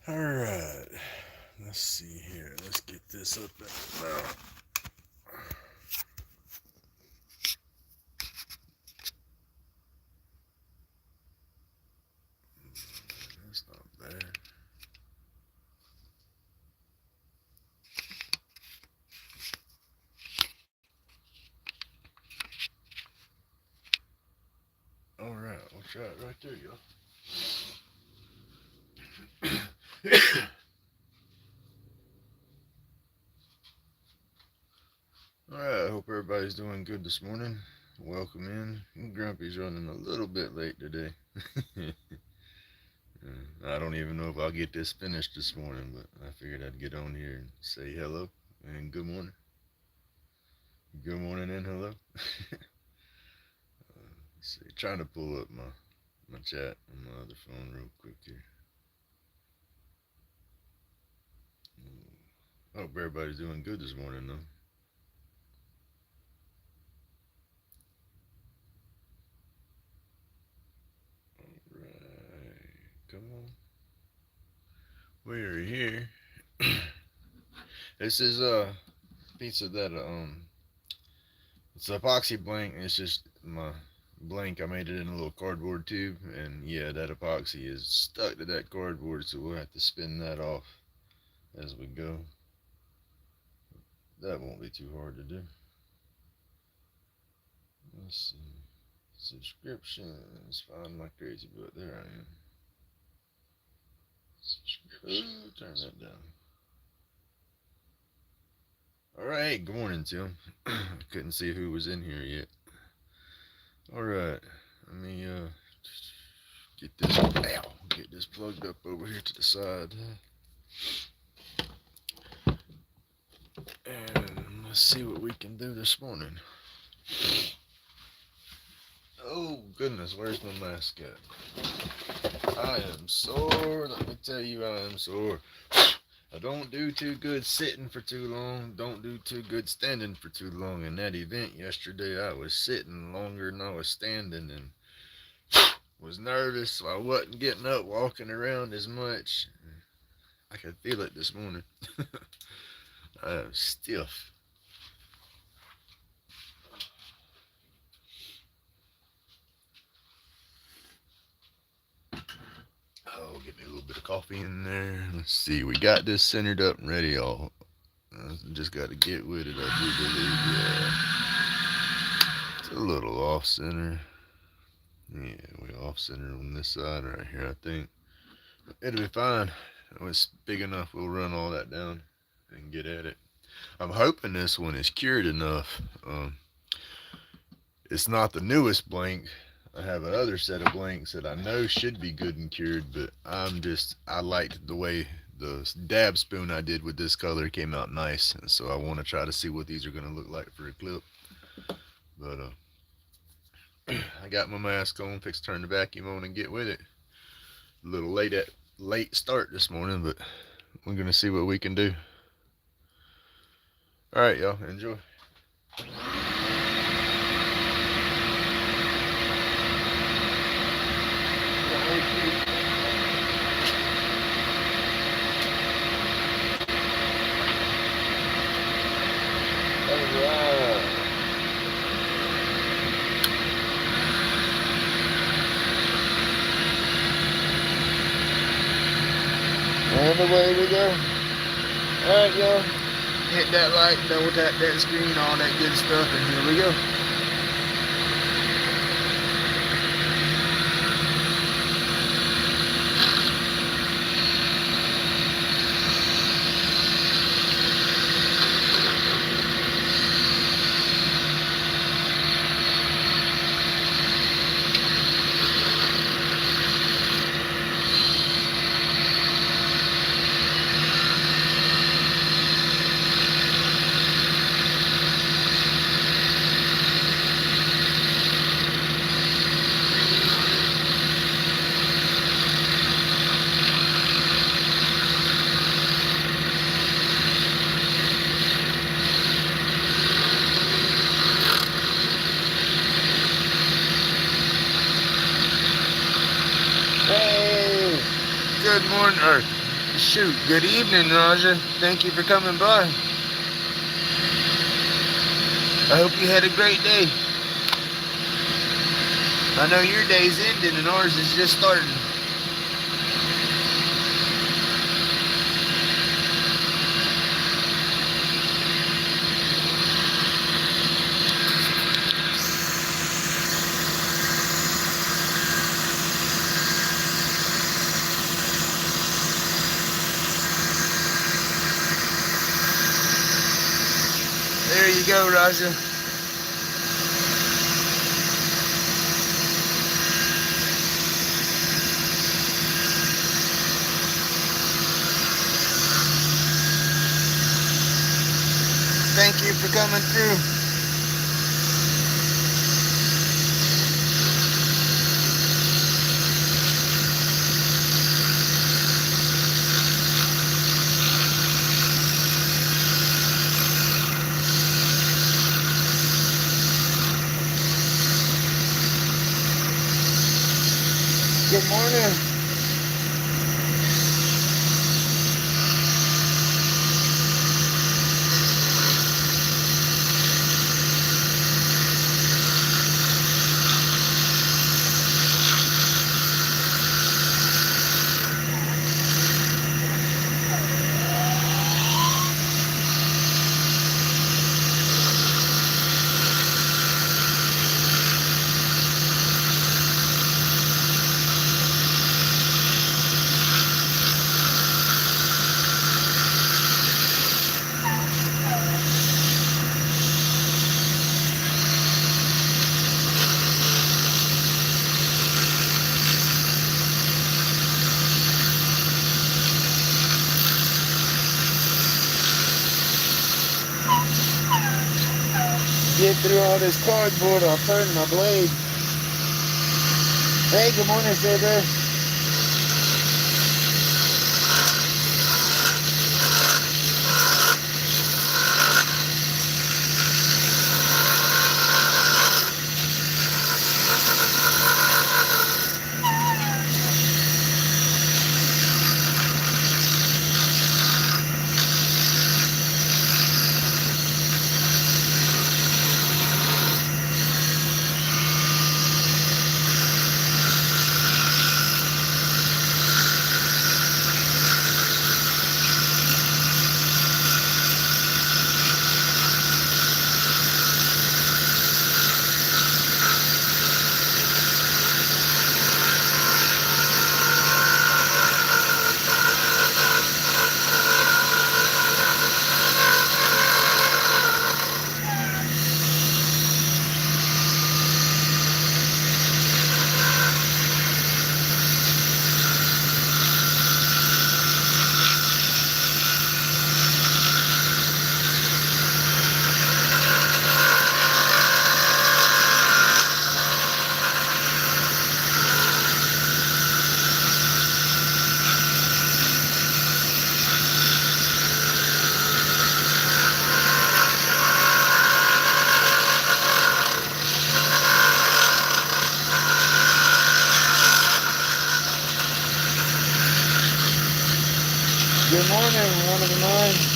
All right, let's see here. Let's get this up and about. That's not bad. All right, we'll try it right there, y'all. All right, I hope everybody's doing good this morning. Welcome in. Grumpy's running a little bit late today. I don't even know if I'll get this finished this morning, but I figured I'd get on here and say hello and good morning. Good morning and hello. Let's see, trying to pull up my chat on my other phone real quick here. Hope everybody's doing good this morning, though. Alright, come on. We're here. This is a piece of that it's epoxy blank. It's just my blank. I made it in a little cardboard tube, and yeah, that epoxy is stuck to that cardboard, so we'll have to spin that off as we go. That won't be too hard to do. Let's see. Subscriptions. Find my crazy book. There I am. Turn that down. Alright, good morning, Tim. I couldn't see who was in here yet. Alright, let me get this plugged up over here to the side. And let's see what we can do this morning. Oh goodness, where's my mask at? I am sore, let me tell you, I am sore. I don't do too good sitting for too long, don't do too good standing for too long. In that event yesterday, I was sitting longer than I was standing and was nervous, so I wasn't getting up, walking around as much. I could feel it this morning. I am stiff. Oh, get me a little bit of coffee in there. Let's see, we got this centered up and ready, y'all. I just got to get with it, I do believe, yeah. It's a little off center. Yeah, we off center on this side right here, I think. It'll be fine. When it's big enough, we'll run all that down and get at it. I'm hoping this one is cured enough. It's not the newest blank. I have another set of blanks that I know should be good and cured, but I liked the way the dab spoon I did with this color came out nice, and so I want to try to see what these are going to look like for a clip. But I got my mask on, fix to turn the vacuum on and get with it. A little late start this morning, but we're going to see what we can do. All right, y'all, enjoy. And away we go. Alright, y'all. Hit that like, double tap that screen, all that good stuff, and here we go. Hey, good morning, Earth. Shoot, good evening, Raja. Thank you for coming by. I hope you had a great day. I know your day's ending and ours is just starting. There you go, Raja. Thank you for coming through. Good morning. Get through all this cardboard, I'll turn my blade. Hey, good morning, Silver. Good morning, one of the nine.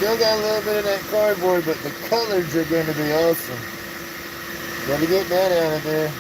Still got a little bit of that cardboard, but the colors are going to be awesome. Gotta get that out of there.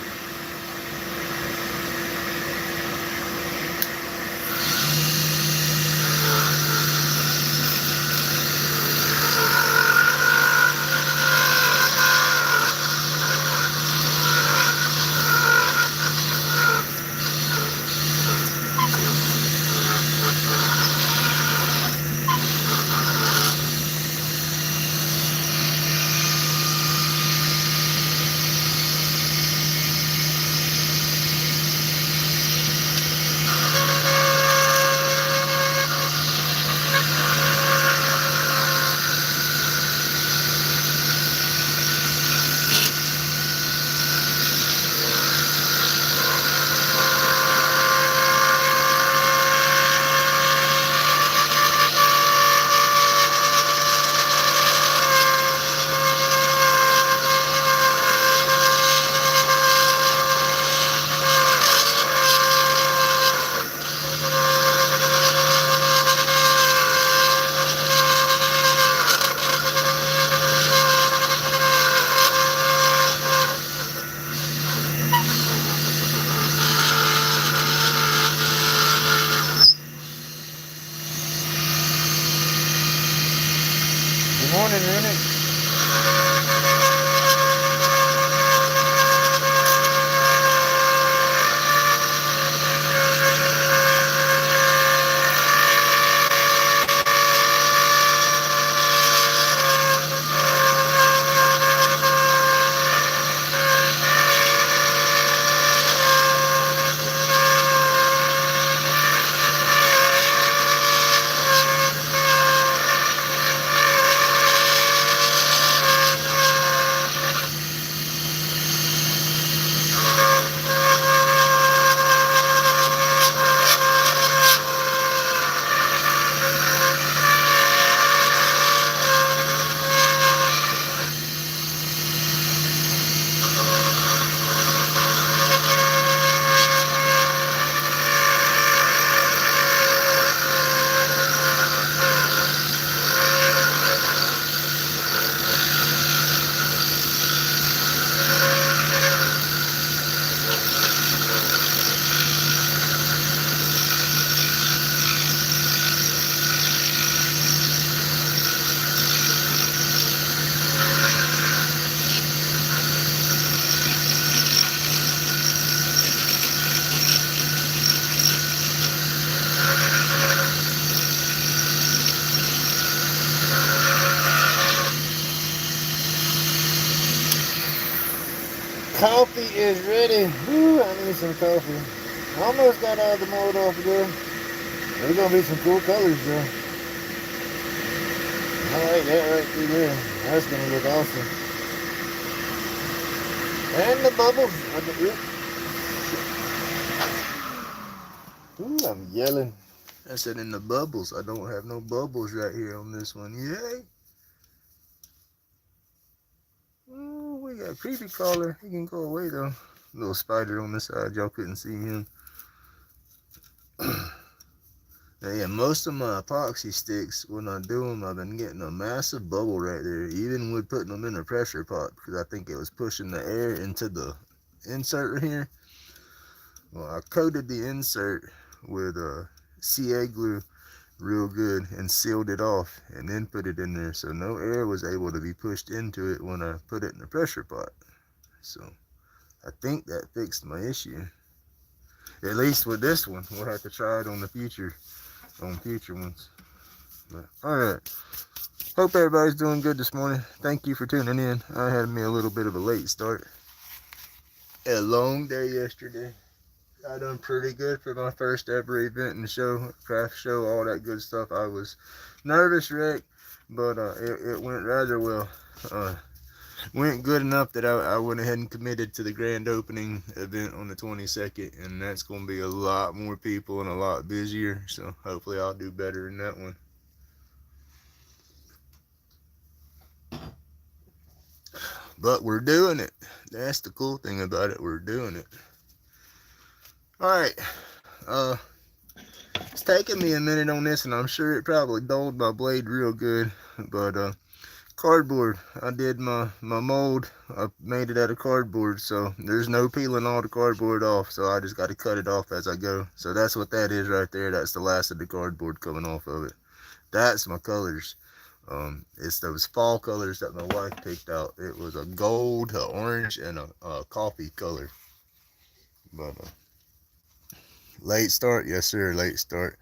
Good morning, Rennie. Coffee is ready. Whew, I need some coffee. Almost got all the mold off of there. There's gonna be some cool colors though. I like that right through there. That's gonna look awesome. And the bubbles. Ooh, I'm yelling. I said in the bubbles. I don't have no bubbles right here on this one. Yay! Ooh, we got a creepy crawler. He can go away though. Little spider on the side. Y'all couldn't see him. Now, yeah, most of my epoxy sticks, when I do them, I've been getting a massive bubble right there, even with putting them in a pressure pot, because I think it was pushing the air into the insert right here. Well, I coated the insert with CA glue real good and sealed it off and then put it in there, so no air was able to be pushed into it when I put it in the pressure pot. So I think that fixed my issue. At least with this one. We'll have to try it on future ones. But alright. Hope everybody's doing good this morning. Thank you for tuning in. I had me a little bit of a late start. A long day yesterday. I done pretty good for my first ever event and show, craft show, all that good stuff. I was nervous wreck, but it went rather well. Went good enough that I went ahead and committed to the grand opening event on the 22nd, and that's going to be a lot more people and a lot busier, so hopefully I'll do better in that one. But we're doing it. That's the cool thing about it. We're doing it. Alright. It's taking me a minute on this, and I'm sure it probably dulled my blade real good. But cardboard, I did my mold. I made it out of cardboard, so there's no peeling all the cardboard off. So I just got to cut it off as I go. So that's what that is right there. That's the last of the cardboard coming off of it. That's my colors. It's those fall colors that my wife picked out. It was a gold, a orange, and a coffee color. But late start, yes sir, late start.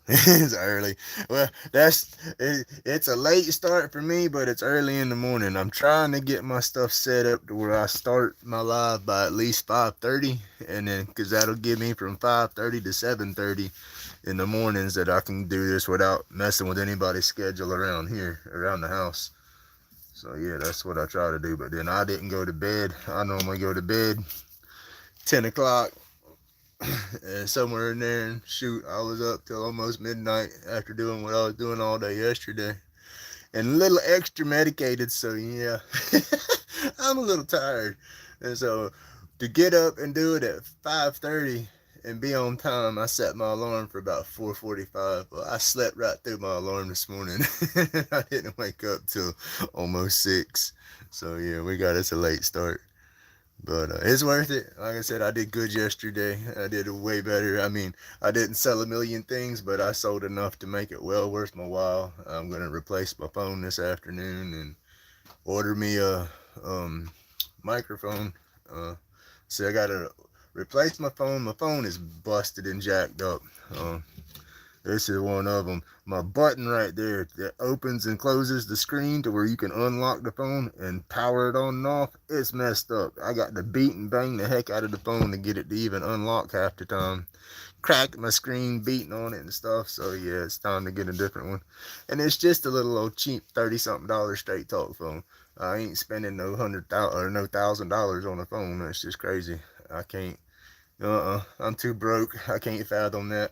It's early. Well, it's a late start for me, but it's early in the morning. I'm trying to get my stuff set up to where I start my live by at least 5:30, and then because that'll give me from 5:30 to 7:30 in the mornings that I can do this without messing with anybody's schedule around here, around the house. So yeah, that's what I try to do. But then I didn't go to bed. I normally go to bed 10 o'clock. And somewhere in there, and shoot, I was up till almost midnight after doing what I was doing all day yesterday, and a little extra medicated, so yeah. I'm a little tired, and so to get up and do it at 5:30 and be on time, I set my alarm for about 4:45. Well, I slept right through my alarm this morning. I didn't wake up till almost 6, so yeah, we got us a late start. But it's worth it. Like I said, I did good yesterday. I did way better. I mean, I didn't sell a million things, but I sold enough to make it well worth my while. I'm going to replace my phone this afternoon and order me a microphone. So I got to replace my phone. My phone is busted and jacked up. This is one of them. My button right there that opens and closes the screen to where you can unlock the phone and power it on and off, it's messed up. I got to beat and bang the heck out of the phone to get it to even unlock half the time. Cracked my screen beating on it and stuff. So yeah, it's time to get a different one. And it's just a little old cheap $30-something straight talk phone. I ain't spending no $100,000 or no $1,000 on a phone. That's just crazy. I can't. I'm too broke. I can't fathom that.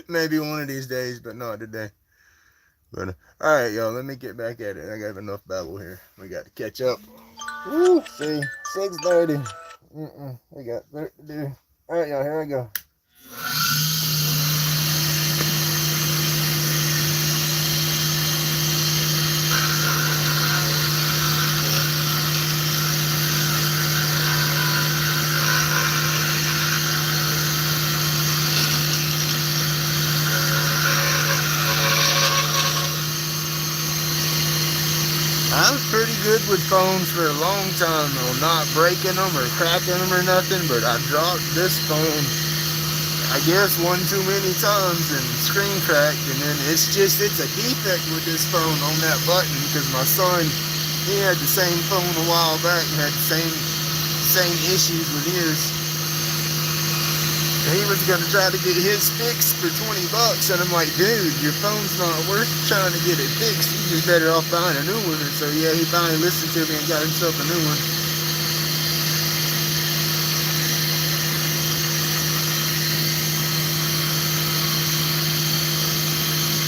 Maybe one of these days, but not today. But all right, y'all, let me get back at it. I got enough babble here. We got to catch up. Woo, see, 6:30. We got work to do. All right, y'all, here we go. I was pretty good with phones for a long time though, not breaking them or cracking them or nothing, but I dropped this phone, I guess one too many times and screen cracked, and then it's a defect with this phone on that button because my son, he had the same phone a while back and had the same issues with his. He was going to try to get his fixed for $20, and I'm like, dude, your phone's not worth trying to get it fixed. You're just better off buying a new one. And so, yeah, he finally listened to me and got himself a new one.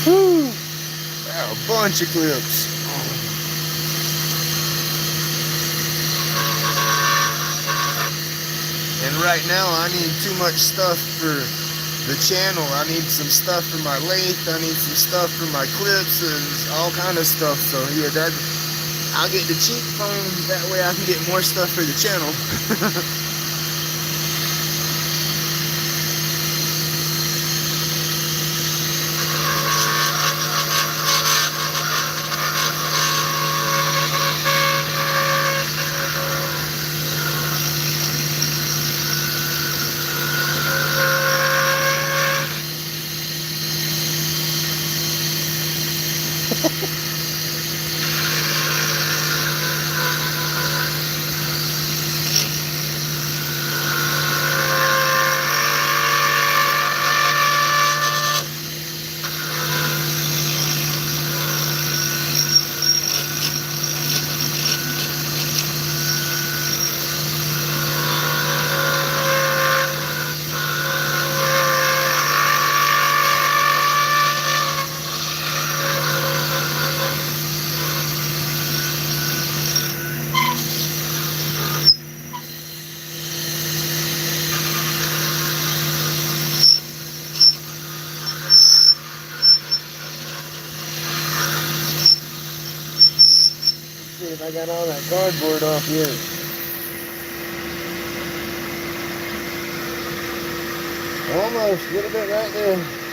Woo! Wow, a bunch of clips. And right now, I need too much stuff for the channel. I need some stuff for my lathe. I need some stuff for my clips and all kind of stuff. So yeah, I'll get the cheap phone. That way I can get more stuff for the channel. I got all that cardboard off yet. Almost, a little bit right there.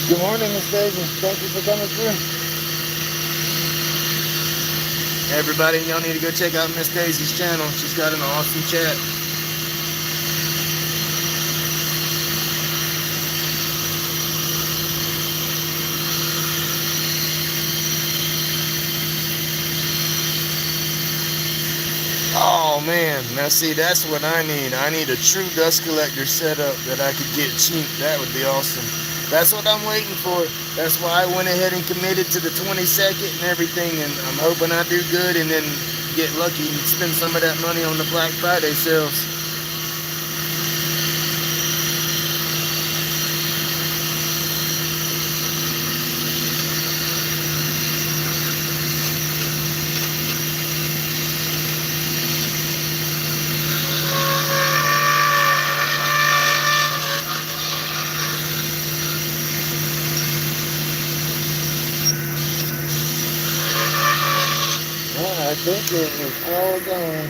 Good morning, Miss Daisy. Thank you for coming through. Everybody, y'all need to go check out Miss Daisy's channel. She's got an awesome chat. Oh man, now see, that's what I need. I need a true dust collector setup that I could get cheap. That would be awesome. That's what I'm waiting for. That's why I went ahead and committed to the 22nd and everything, and I'm hoping I do good and then get lucky and spend some of that money on the Black Friday sales. I think it is all gone.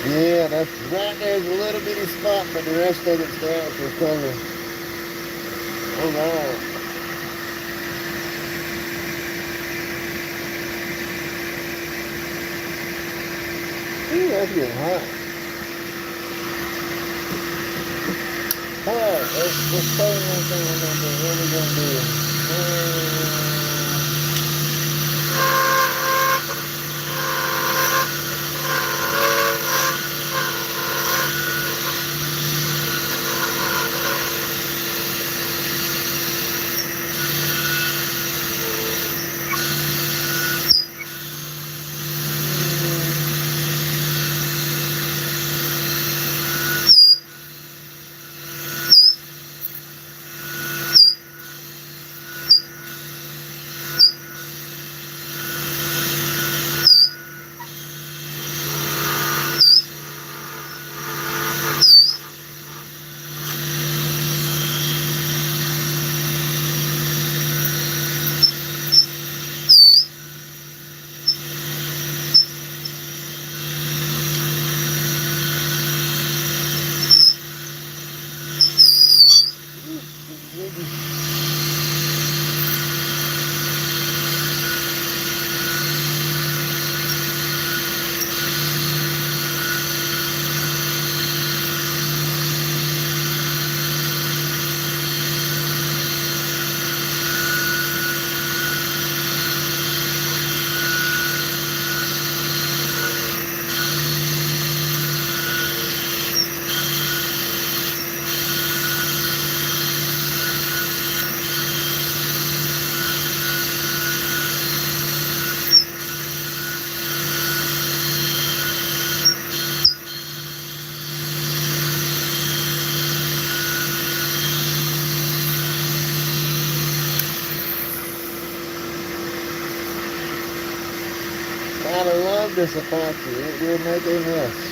Yeah, that's right there's a little bitty spot, but the rest of it's there for color. Oh wow. Ooh, that's getting hot. Alright, let's play one thing a little bit. What are we gonna do? I love this epoxy. It will make a mess.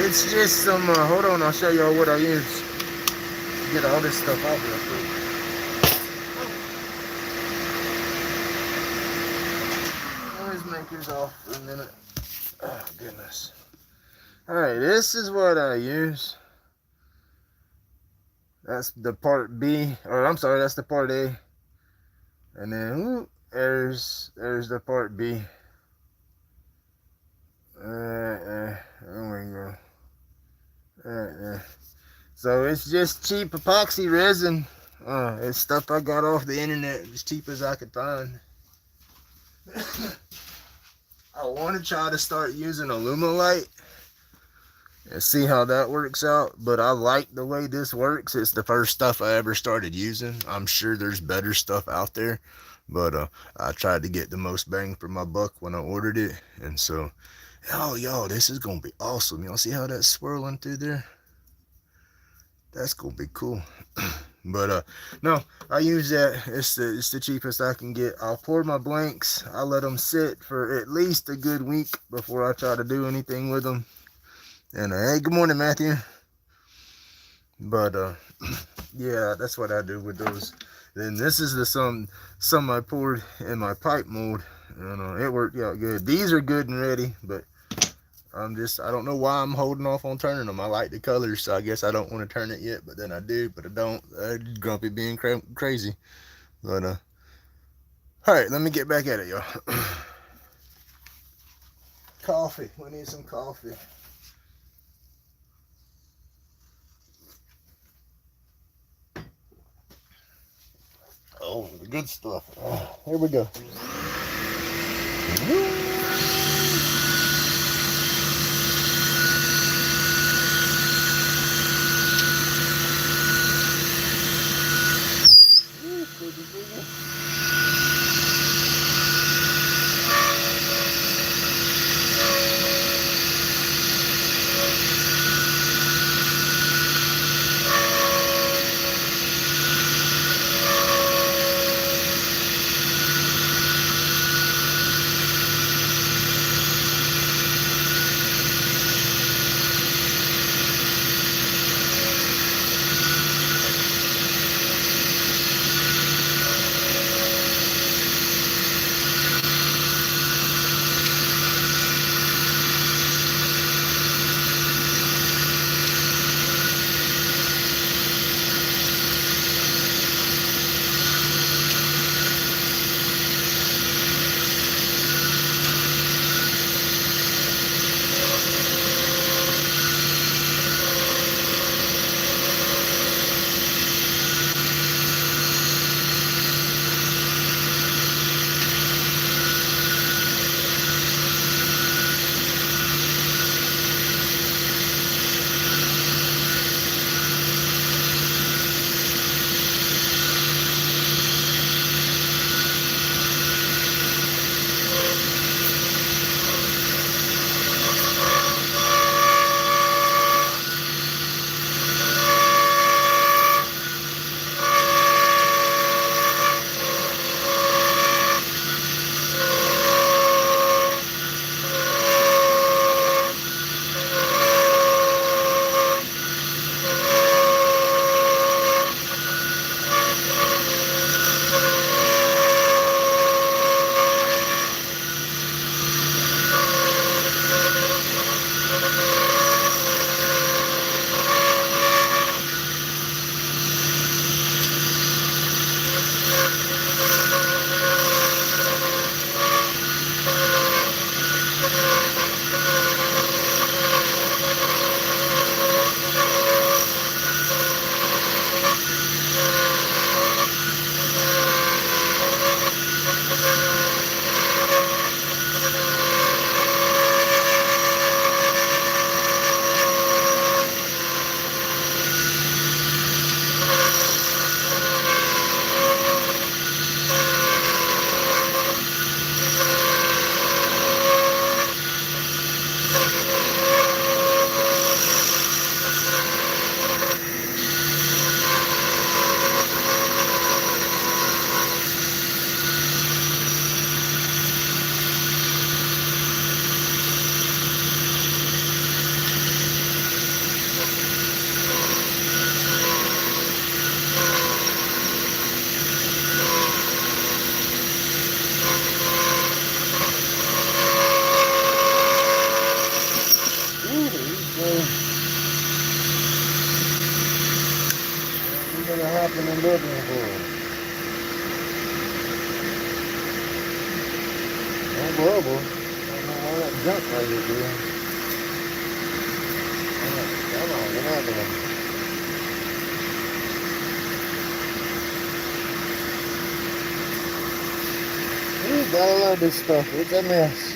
It's just some, hold on, I'll show y'all what I use. Get all this stuff off real quick. Noisemakers off for a minute. Oh, goodness. Alright, this is what I use. That's the part B, or I'm sorry, that's the part A. And then, there's the part B. There we go. Right there. So it's just cheap epoxy resin. It's stuff I got off the internet, as cheap as I could find. I want to try to start using Alumilite and see how that works out, but I like the way this works. It's the first stuff I ever started using. I'm sure there's better stuff out there, but I tried to get the most bang for my buck when I ordered it. And so, oh y'all, this is gonna be awesome. Y'all see how that's swirling through there? That's gonna be cool. But no, I use that. It's the cheapest I can get. I'll pour my blanks. I let them sit for at least a good week before I try to do anything with them. And hey, good morning, Matthew. But yeah, that's what I do with those. Then this is the some I poured in my pipe mold, and it worked out good. These are good and ready, but I don't know why I'm holding off on turning them. I like the colors, so I guess I don't want to turn it yet, but then I do, but I don't. Grumpy being crazy. But all right, let me get back at it, y'all. Coffee. We need some coffee. Oh, the good stuff. Here we go. horrible. I don't know why that jumped right here, dude. Come on, get out there. You gotta love this stuff. It's a mess.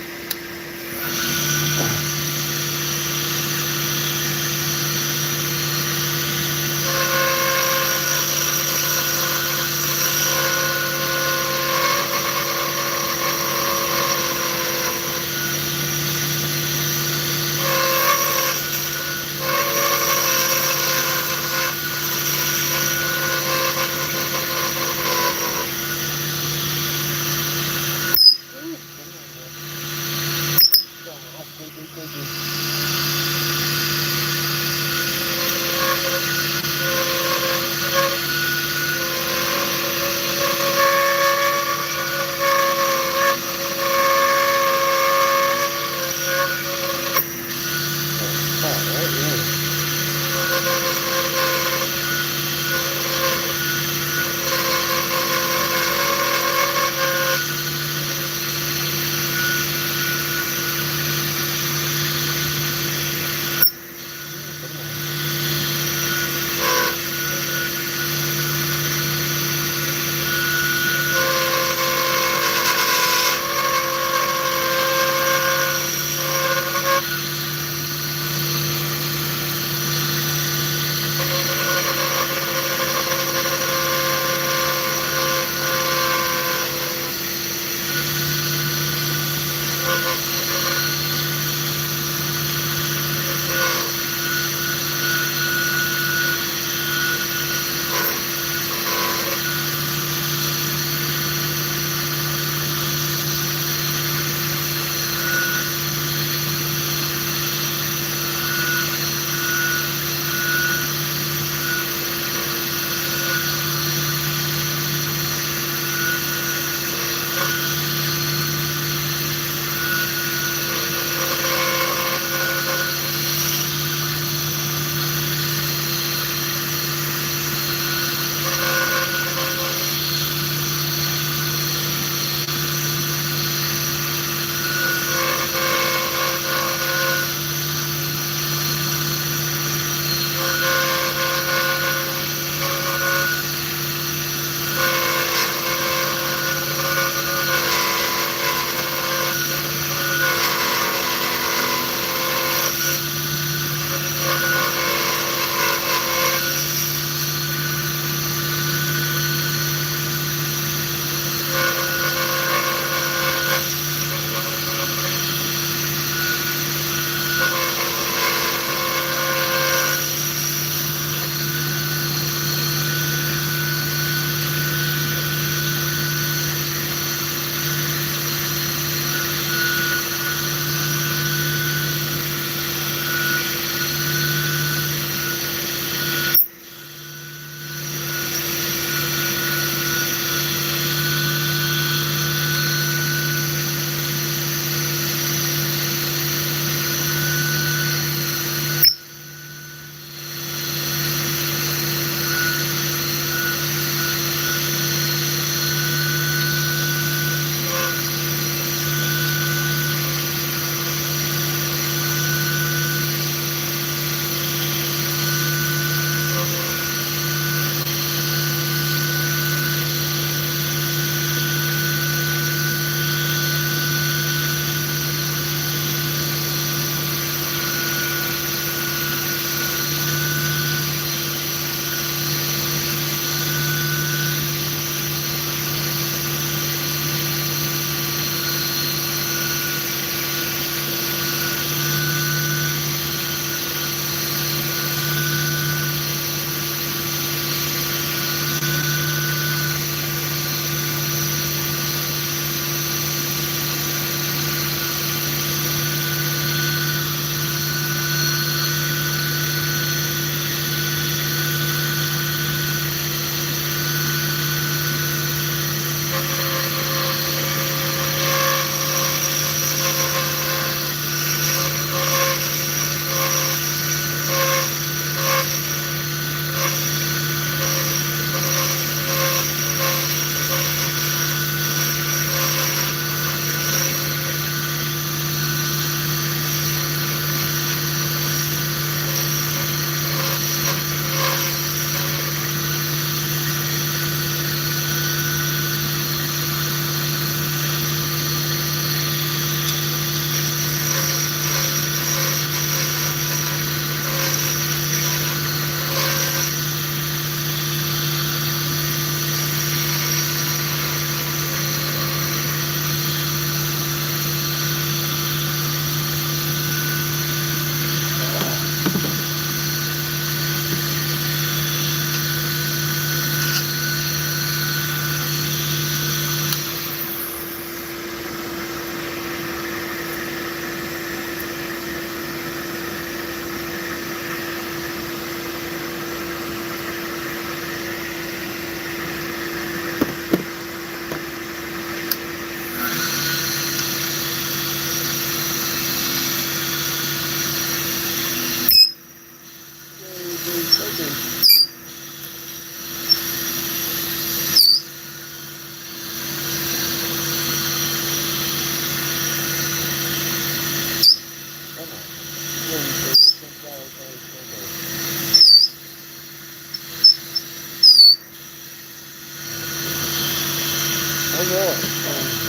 yeah.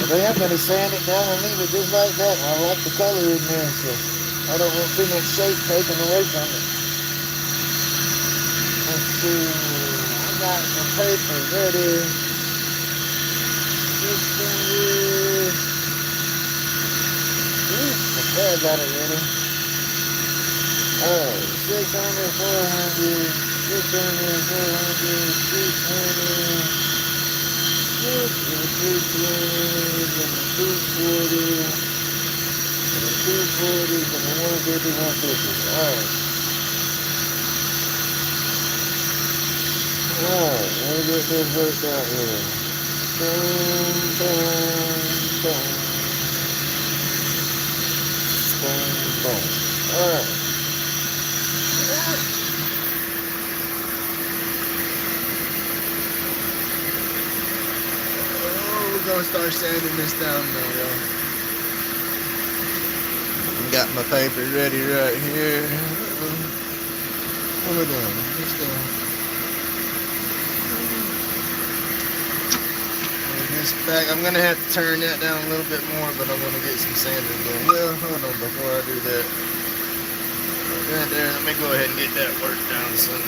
Well, they have to sand it down and leave it just like that. I like the color in there, so I don't want too much shape taken away from it. Let's see. I got the paper ready. This thing is. Okay, I got it ready. 600, 400, 600, 400, 320. 320, and the 240, and the 240, and the 150, 150. Alright. Alright, let me get this worked out here. Boom, boom, boom. Boom, boom. Alright. We're gonna start sanding this down now, y'all. Got my paper ready right here. What are we doing? Let's go. This back, I'm gonna have to turn that down a little bit more, but I want to get some sanding done. Well, hold on before I do that. Right there, let me go ahead and get that worked down some.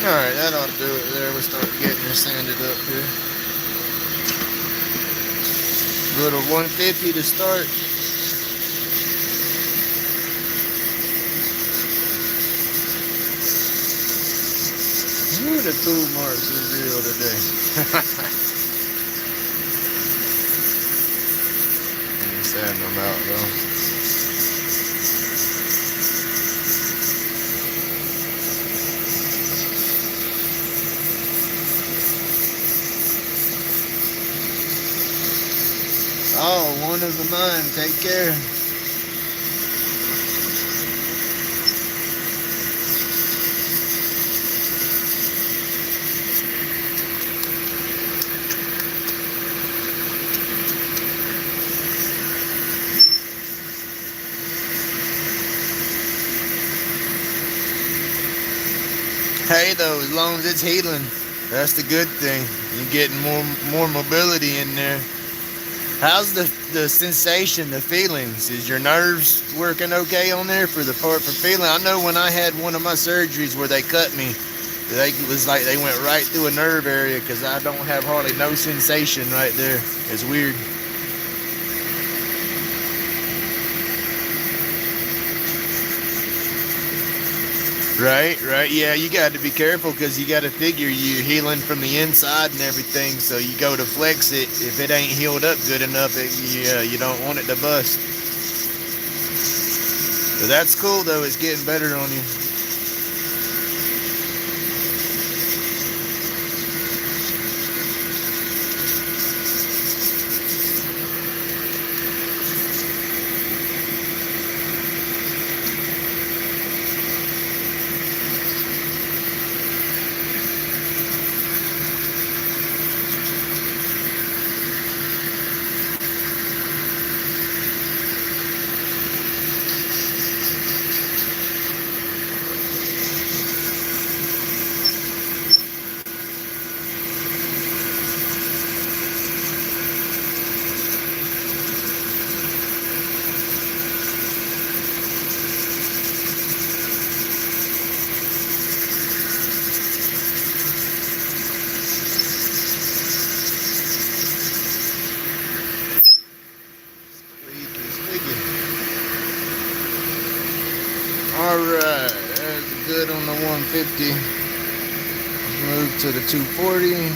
Alright, that ought to do it there. We'll start getting this sanded up here. Little 150 to start. Ooh, the tool marks is real today. I'm sanding them out though. Oh, one of the mine. Take care. Hey, though, as long as it's healing, that's the good thing. You're getting more mobility in there. How's the sensation, the feelings? Is your nerves working okay on there for feeling? I know when I had one of my surgeries where they cut me, it was like they went right through a nerve area because I don't have hardly no sensation right there. It's weird. Right, yeah, you got to be careful because you got to figure you're healing from the inside and everything, so you go to flex it. If it ain't healed up good enough, you don't want it to bust. But that's cool, though. It's getting better on you. Alright, that's good on the 150. Move to the 240.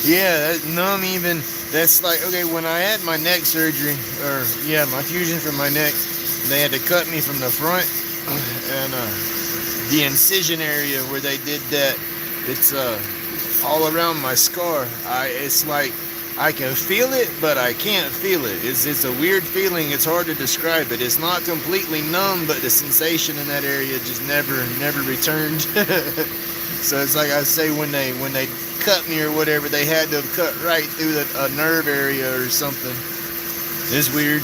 Yeah, that numb even, that's like, okay, when I had my neck surgery, my fusion for my neck, they had to cut me from the front, and the incision area where they did that. It's all around my scar. It's like I can feel it, but I can't feel it. It's a weird feeling. It's hard to describe it. It's not completely numb, but the sensation in that area just never returned. So it's like I say, when they cut me or whatever, they had to have cut right through a nerve area or something. It's weird.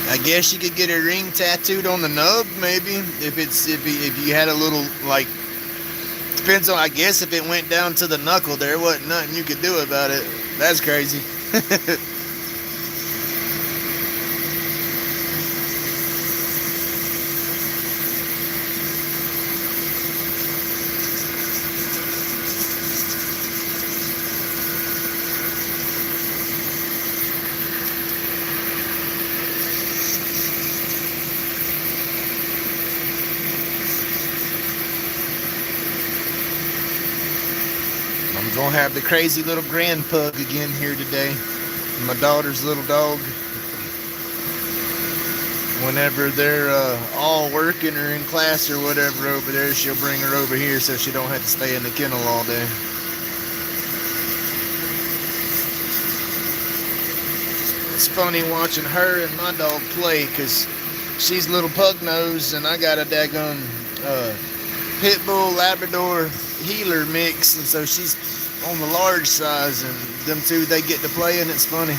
I guess you could get a ring tattooed on the nub, maybe, if you had a little, like, depends on, I guess if it went down to the knuckle, there wasn't nothing you could do about it. That's crazy. I'm gonna have the crazy little grand pug again here today. My daughter's little dog. Whenever they're all working or in class or whatever over there, she'll bring her over here so she don't have to stay in the kennel all day. It's funny watching her and my dog play, because she's little pug nose and I got a daggone pit bull Labrador healer mix, and so she's on the large size, and them two, they get to play, and it's funny.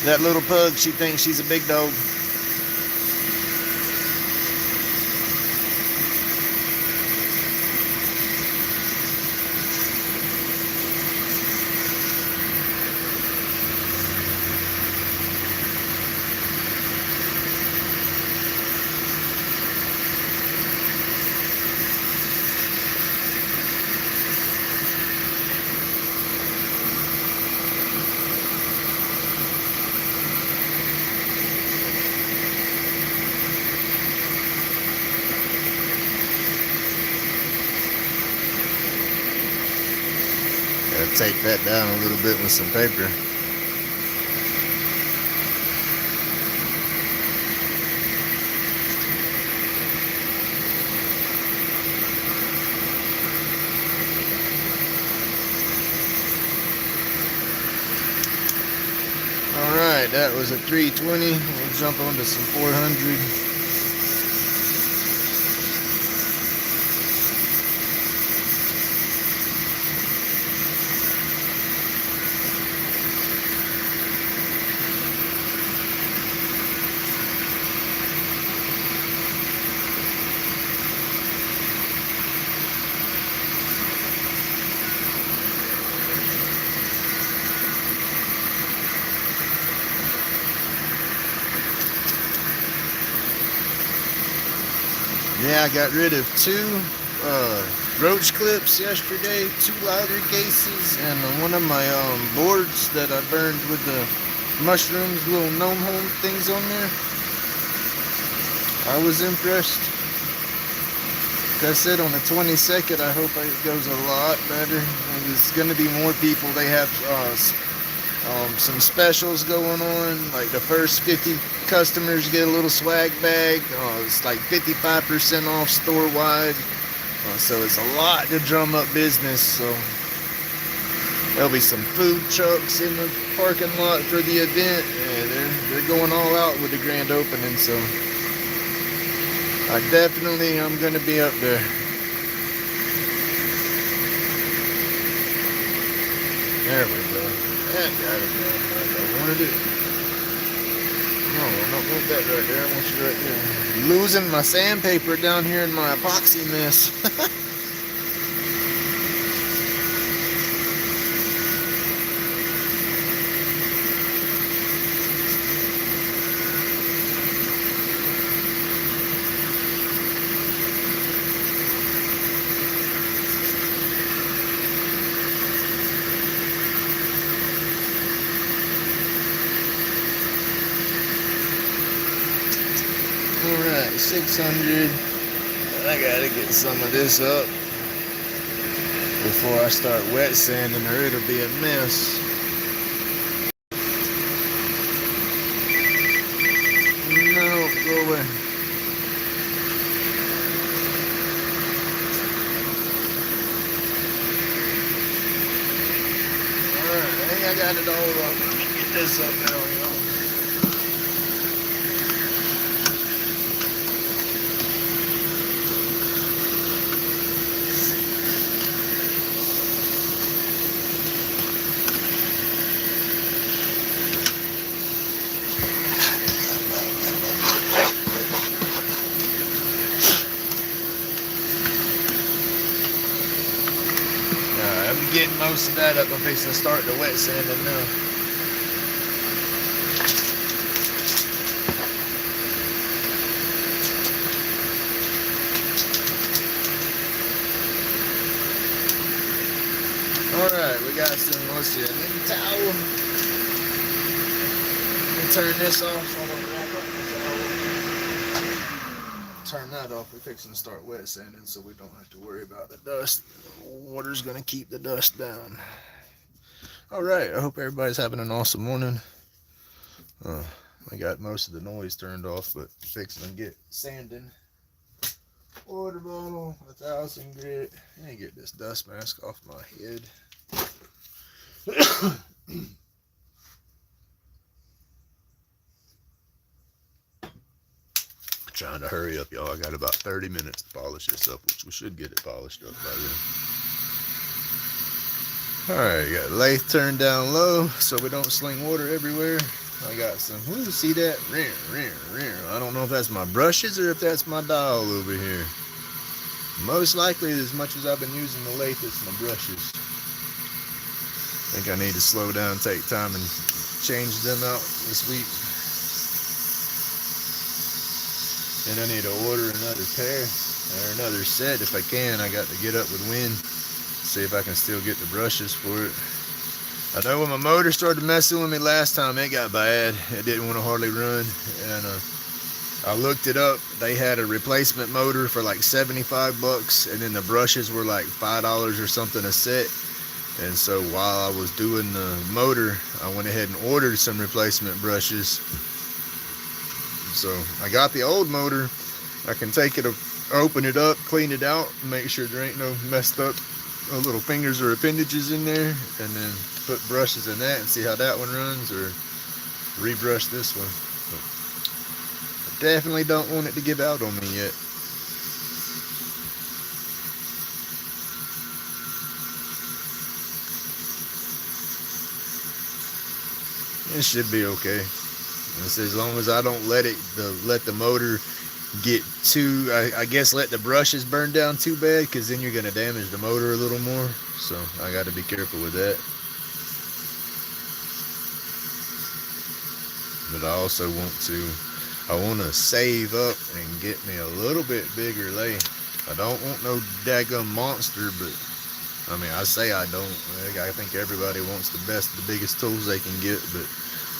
That little pug, she thinks she's a big dog. Gotta take that down a little bit with some paper. Alright, that was a 320. We'll jump onto some 400. Yeah, I got rid of 2 roach clips yesterday, 2 lighter cases, and one of my boards that I burned with the mushrooms, little gnome home things on there. I was impressed. Like I said, on the 22nd, I hope it goes a lot better. There's going to be more people. They have some specials going on. Like the first 50 customers get a little swag bag. It's like 55% off store wide. So it's a lot to drum up business. So there'll be some food trucks in the parking lot for the event. Yeah, they're going all out with the grand opening. So I definitely am going to be up there. There we go. That got it down like I wanted it. No, I don't want that right there. I want you right there. Losing my sandpaper down here in my epoxy mess. to 600. And I gotta get some of this up before I start wet sanding or it'll be a mess. No, go away. Alright, I think I got it all up. Let me get this up now, y'all. I'm getting most of that up. I'm fixing to start the wet sanding now. Alright, we got some, let's see, I need a towel. Let me turn this off so I don't wrap up the towel. Turn that off. We're fixing to start wet sanding so we don't have to worry about the dust. The water's going to keep the dust down. Alright, I hope everybody's having an awesome morning. I got most of the noise turned off, but fixing to get sanding. Water bottle, 1,000 grit. Let me get this dust mask off my head. Trying to hurry up, y'all. I got about 30 minutes to polish this up, which we should get it polished up by then. Alright, got lathe turned down low so we don't sling water everywhere. I got some, ooh, see that? I don't know if that's my brushes or if that's my dial over here. Most likely, as much as I've been using the lathe, it's my brushes. I think I need to slow down, take time, and change them out this week. And I need to order another pair, or another set if I can. I got to get up with wind, see if I can still get the brushes for it. I know when my motor started messing with me last time, it got bad. It didn't want to hardly run, and I looked it up. They had a replacement motor for like 75 bucks, and then the brushes were like $5 or something a set. And so while I was doing the motor, I went ahead and ordered some replacement brushes. So I got the old motor. I can take it, open it up, clean it out, make sure there ain't no messed up little fingers or appendages in there, and then put brushes in that and see how that one runs, or rebrush this one. I definitely don't want it to give out on me yet. It should be okay. As long as I don't let the motor get too, I guess let the brushes burn down too bad, because then you're going to damage the motor a little more. So I got to be careful with that. But I also want to save up and get me a little bit bigger lathe. I don't want no daggum monster, but I mean, I say I don't. I think everybody wants the biggest tools they can get, but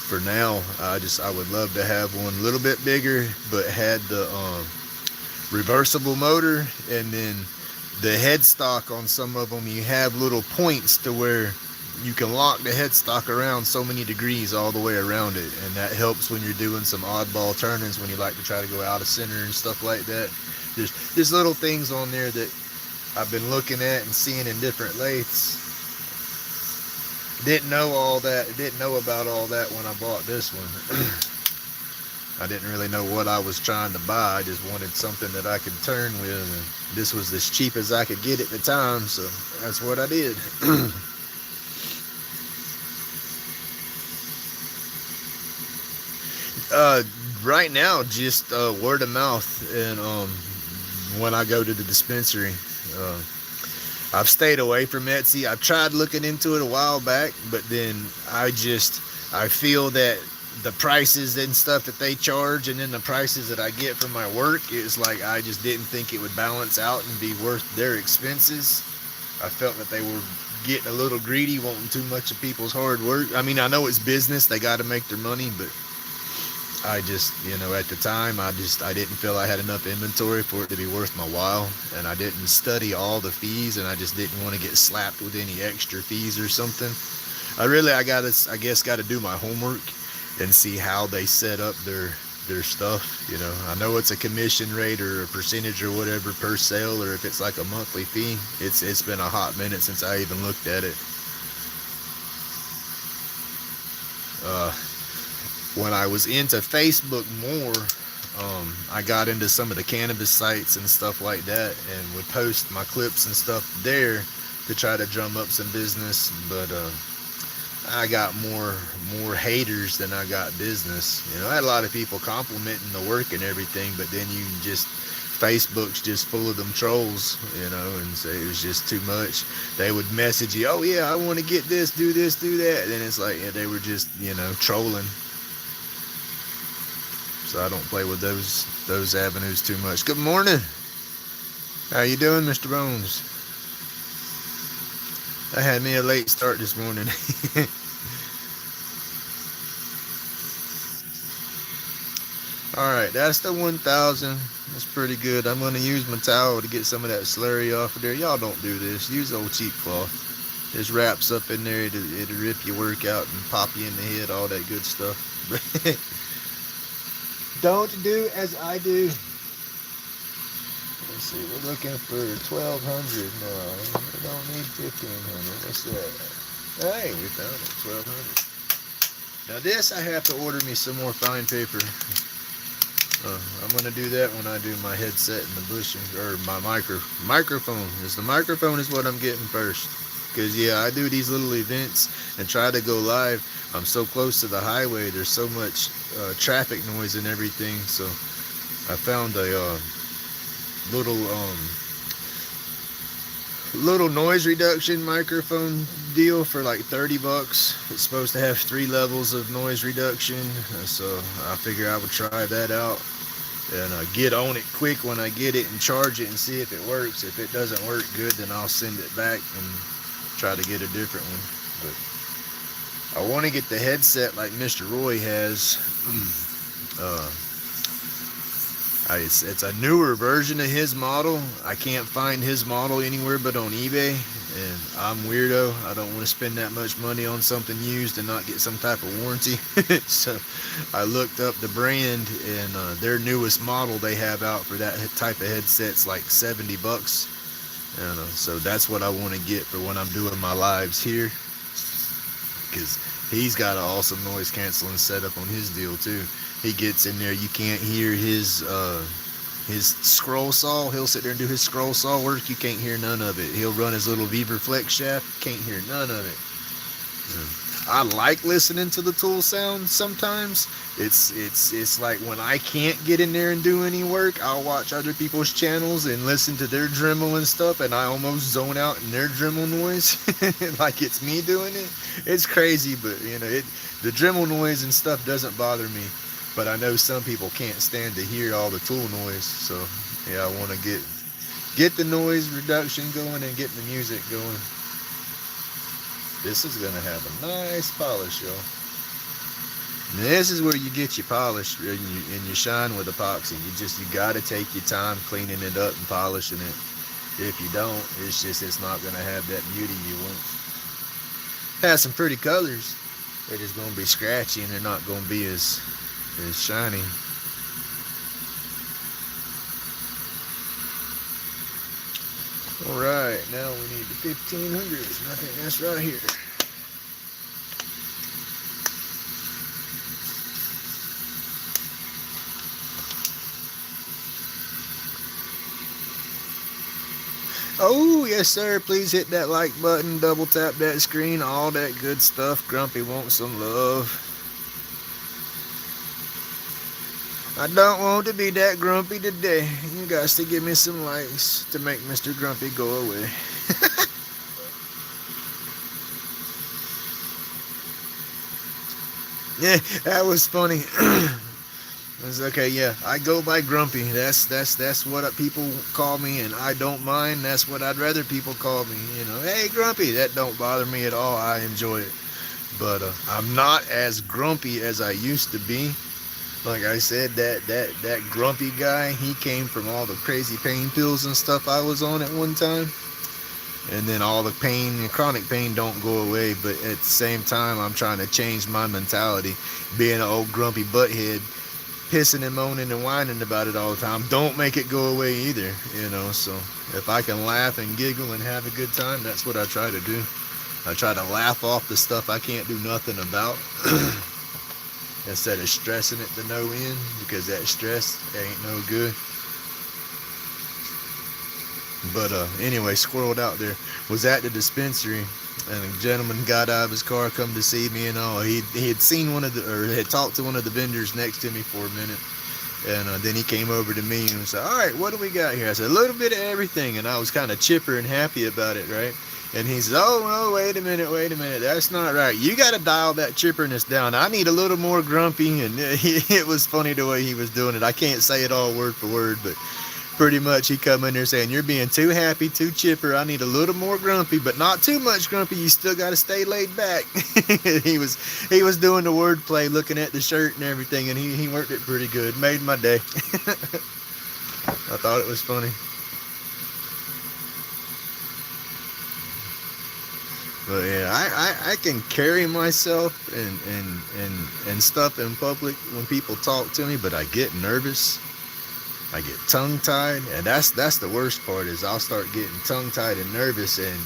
for now, I would love to have one a little bit bigger, but had the reversible motor, and then the headstock on some of them, you have little points to where you can lock the headstock around so many degrees all the way around it, and that helps when you're doing some oddball turnings, when you like to try to go out of center and stuff like that. There's little things on there that I've been looking at and seeing in different lathes. Didn't know about all that when I bought this one. I didn't really know what I was trying to buy. I just wanted something that I could turn with, and this was as cheap as I could get at the time, so that's what I did. Right now, just word of mouth, and when I go to the dispensary. I've stayed away from Etsy. I've tried looking into it a while back, but then I feel that the prices and stuff that they charge, and then the prices that I get from my work, it's like I just didn't think it would balance out and be worth their expenses. I felt that they were getting a little greedy, wanting too much of people's hard work. I mean, I know it's business, they got to make their money, but I just, you know, at the time, I didn't feel I had enough inventory for it to be worth my while, and I didn't study all the fees, and I just didn't want to get slapped with any extra fees or something. I guess gotta do my homework and see how they set up their stuff. You know, I know it's a commission rate or a percentage or whatever per sale, or if it's like a monthly fee. It's been a hot minute since I even looked at it. When I was into Facebook more, I got into some of the cannabis sites and stuff like that, and would post my clips and stuff there to try to drum up some business. But I got more haters than I got business. You know, I had a lot of people complimenting the work and everything, but then Facebook's just full of them trolls, you know, and say it was just too much. They would message you, oh yeah, I want to get this, do that. And it's like, yeah, they were just, you know, trolling. So I don't play with those avenues too much. Good morning. How you doing, Mr. Bones? I had me a late start this morning. Alright, that's the 1,000. That's pretty good. I'm going to use my towel to get some of that slurry off of there. Y'all don't do this. Use old cheap cloth. There's wraps up in there. It'll rip your work out and pop you in the head, all that good stuff. Don't do as I do. Let's see, we're looking for 1,200 now. We don't need 1,500. What's that? Hey, we found it, 1,200. Now this, I have to order me some more fine paper. I'm going to do that when I do my headset and the bushing, or my microphone. The microphone is what I'm getting first. Because, yeah, I do these little events and try to go live. I'm so close to the highway. There's so much traffic noise and everything. So I found a little noise reduction microphone deal for like $30. It's supposed to have 3 levels of noise reduction. So I figure I would try that out and get on it quick when I get it and charge it and see if it works. If it doesn't work good, then I'll send it back and try to get a different one. But I want to get the headset like Mr. Roy has. It's a newer version of his model. I can't find his model anywhere but on eBay, and I'm weirdo. I don't want to spend that much money on something used and not get some type of warranty. So I looked up the brand, and their newest model they have out for that type of headset's like $70. And so that's what I want to get for when I'm doing my lives here, because he's got an awesome noise canceling setup on his deal too. He gets in there, you can't hear his scroll saw. He'll sit there and do his scroll saw work. You can't hear none of it. He'll run his little Beaver Flex shaft. Can't hear none of it. I like listening to the tool sound sometimes. It's like when I can't get in there and do any work, I'll watch other people's channels and listen to their Dremel and stuff, and I almost zone out in their Dremel noise like it's me doing it. It's crazy, but you know, the Dremel noise and stuff doesn't bother me. But I know some people can't stand to hear all the tool noise. So yeah, I want to get the noise reduction going and get the music going. This is gonna have a nice polish, y'all. This is where you get your polish and you shine with epoxy. You gotta take your time cleaning it up and polishing it. If you don't, it's not gonna have that beauty you want. It has some pretty colors. They're just gonna be scratchy and they're not gonna be as shiny. Alright, now we need the 1,500. I think that's right here. Oh, yes sir, please hit that like button, double tap that screen, all that good stuff. Grumpy wants some love. I don't want to be that grumpy today. You guys to give me some likes to make Mr. Grumpy go away. Yeah, that was funny. It's okay, yeah. I go by Grumpy. That's what people call me, and I don't mind. That's what I'd rather people call me. You know, hey Grumpy. That don't bother me at all. I enjoy it. But I'm not as grumpy as I used to be. Like I said, that grumpy guy, he came from all the crazy pain pills and stuff I was on at one time. And then all the pain and chronic pain don't go away, but at the same time I'm trying to change my mentality. Being an old grumpy butthead, pissing and moaning and whining about it all the time, don't make it go away either, you know. So if I can laugh and giggle and have a good time, that's what I try to do. I try to laugh off the stuff I can't do nothing about instead of stressing it to no end, because that stress ain't no good. But anyway, squirreled out there. Was at the dispensary, and a gentleman got out of his car, come to see me and all. He had seen one of the, or had talked to one of the vendors next to me for a minute, and then he came over to me and said, "All right, what do we got here?" I said, "A little bit of everything," and I was kind of chipper and happy about it, right? And he says, "Oh no, wait a minute, that's not right. You got to dial that chipperness down. I need a little more grumpy." And it was funny the way he was doing it. I can't say it all word for word, but pretty much he come in there saying, "You're being too happy, too chipper. I need a little more grumpy, but not too much grumpy. You still got to stay laid back." he was doing the wordplay, looking at the shirt and everything, and he worked it pretty good. Made my day. I thought it was funny. But yeah, I can carry myself and stuff in public when people talk to me, but I get nervous. I get tongue-tied, and that's the worst part. Is I'll start getting tongue-tied and nervous, and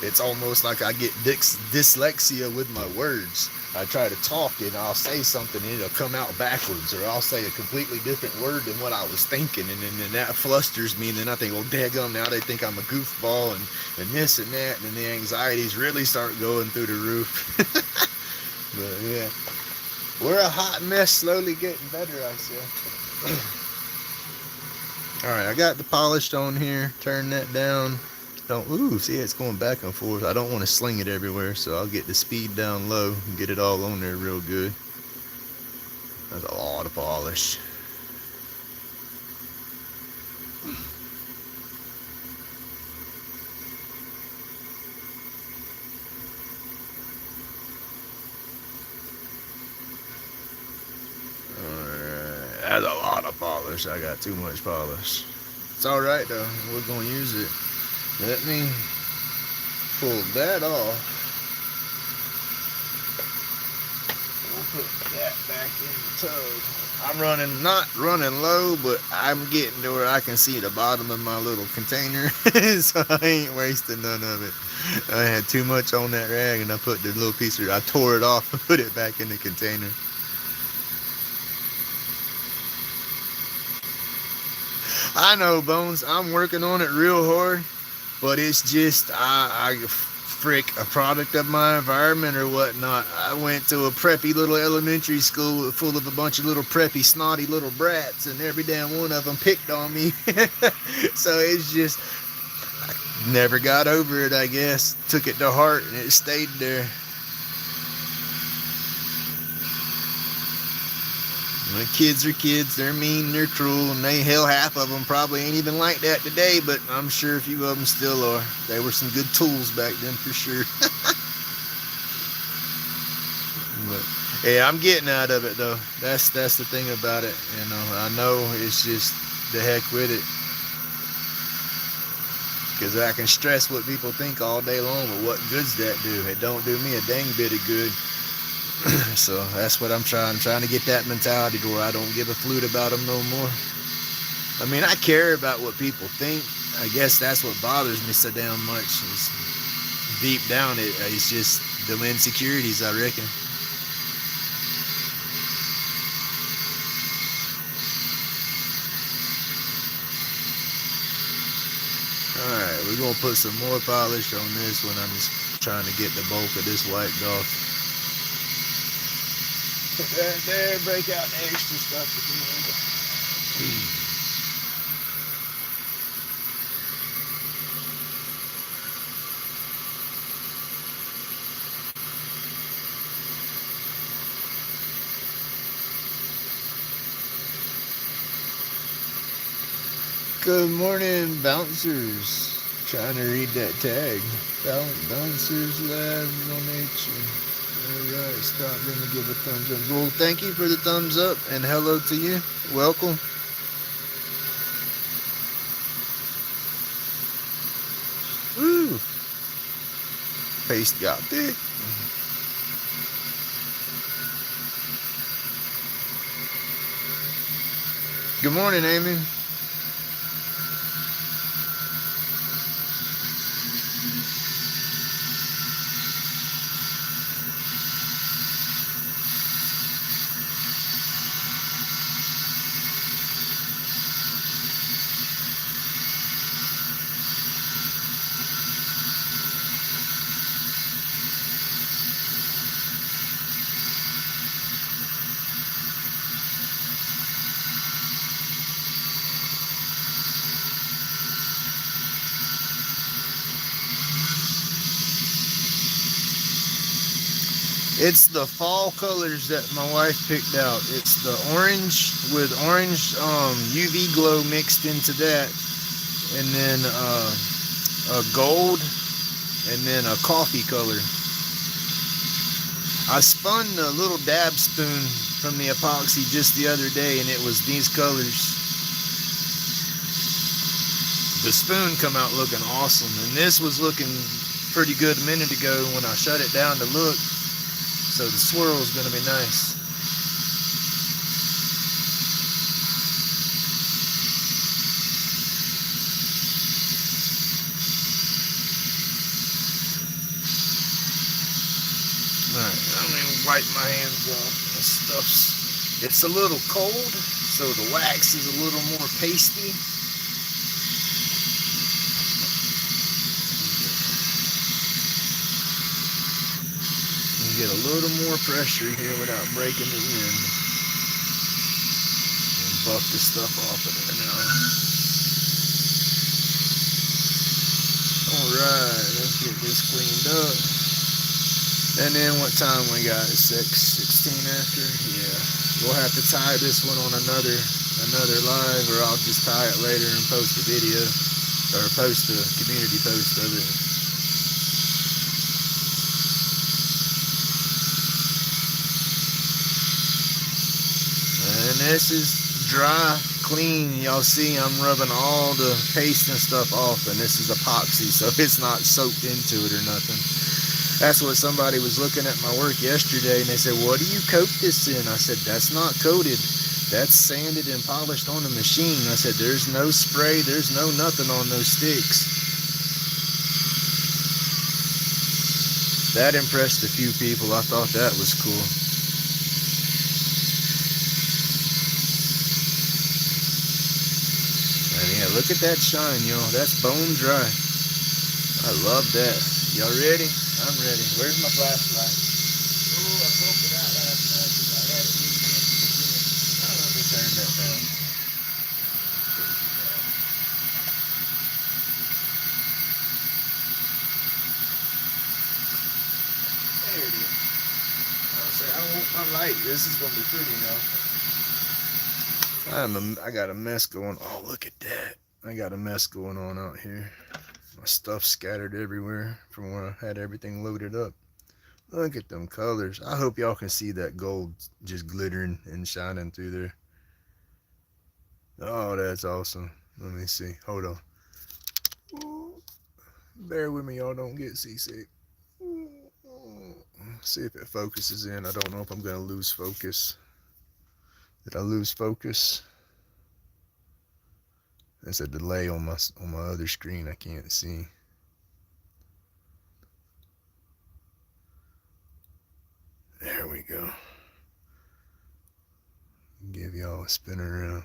it's almost like I get dyslexia with my words. I try to talk and I'll say something and it'll come out backwards, or I'll say a completely different word than what I was thinking, and then that flusters me, and then I think, well, daggum, now they think I'm a goofball, and this and that, and then the anxieties really start going through the roof. But yeah, we're a hot mess, slowly getting better, I say. Alright, I got the polished on here. Turn that down. See, it's going back and forth. I don't want to sling it everywhere, so I'll get the speed down low and get it all on there real good. That's a lot of polish. Alright, that's a lot of polish. I got too much polish. It's alright though, we're going to use it. Let me pull that off. We'll put that back in the tub. I'm not running low, but I'm getting to where I can see the bottom of my little container. So I ain't wasting none of it. I had too much on that rag, and I put the little piece I tore it off and put it back in the container. I know, Bones, I'm working on it real hard. But it's just, I a product of my environment or whatnot. I went to a preppy little elementary school full of a bunch of little preppy, snotty little brats, and every damn one of them picked on me. So it's just, I never got over it, I guess. Took it to heart, and it stayed there. The kids are kids, they're mean, they're cruel, and half of them probably ain't even like that today, but I'm sure a few of them still are. They were some good tools back then for sure. But yeah, I'm getting out of it though. That's the thing about it, you know. I know it's just the heck with it. Because I can stress what people think all day long, but what good's that do? It don't do me a dang bit of good. So that's what I'm trying to get that mentality to where I don't give a flute about them no more. I mean, I care about what people think. I guess that's what bothers me so damn much. Is deep down, it's just them insecurities, I reckon. Alright, we're going to put some more polish on this one. I'm just trying to get the bulk of this wiped off. Put that there, break out the extra stuff again. Good morning, bouncers. Trying to read that tag. Bouncers Labs on Nature. Alright, stop. Let me give a thumbs up. Well, thank you for the thumbs up and hello to you. Welcome. Woo! Paste got thick. Good morning, Amy. It's the fall colors that my wife picked out. It's the orange with orange UV glow mixed into that, and then a gold, and then a coffee color. I spun a little dab spoon from the epoxy just the other day, and it was these colors. The spoon come out looking awesome, and this was looking pretty good a minute ago when I shut it down to look. So the swirl is going to be nice. Alright, I'm going to wipe my hands off. This stuff's, it's a little cold, so the wax is a little more pasty. Get a little more pressure here without breaking the end. And buff the stuff off of there now. Alright, let's get this cleaned up. And then what time we got? 16 after? Yeah. We'll have to tie this one on another live, or I'll just tie it later and post a video. Or post a community post of it. And this is dry, clean. Y'all see I'm rubbing all the paste and stuff off, and this is epoxy, so it's not soaked into it or nothing. That's what somebody was looking at my work yesterday, and they said, what do you coat this in? I said, that's not coated. That's sanded and polished on the machine. I said, there's no spray, there's no nothing on those sticks. That impressed a few people. I thought that was cool. Yeah, look at that shine, y'all. That's bone dry. I love that. Y'all ready? I'm ready. Where's my flashlight? Oh, I broke it out last night because I had it moved into the beginning. Oh, let me turn that down. There it is. I'll say, I want my light. This is going to be pretty now. I got a mess going. Oh, look at that. I got a mess going on out here. My stuff scattered everywhere from where I had everything loaded up. Look at them colors. I hope y'all can see that gold just glittering and shining through there. Oh, that's awesome. Let me see. Hold on. Ooh. Bear with me, y'all. Don't get seasick. See if it focuses in. I don't know if I'm going to lose focus. Did I lose focus? There's a delay on my other screen. I can't see. There we go. Give y'all a spin around.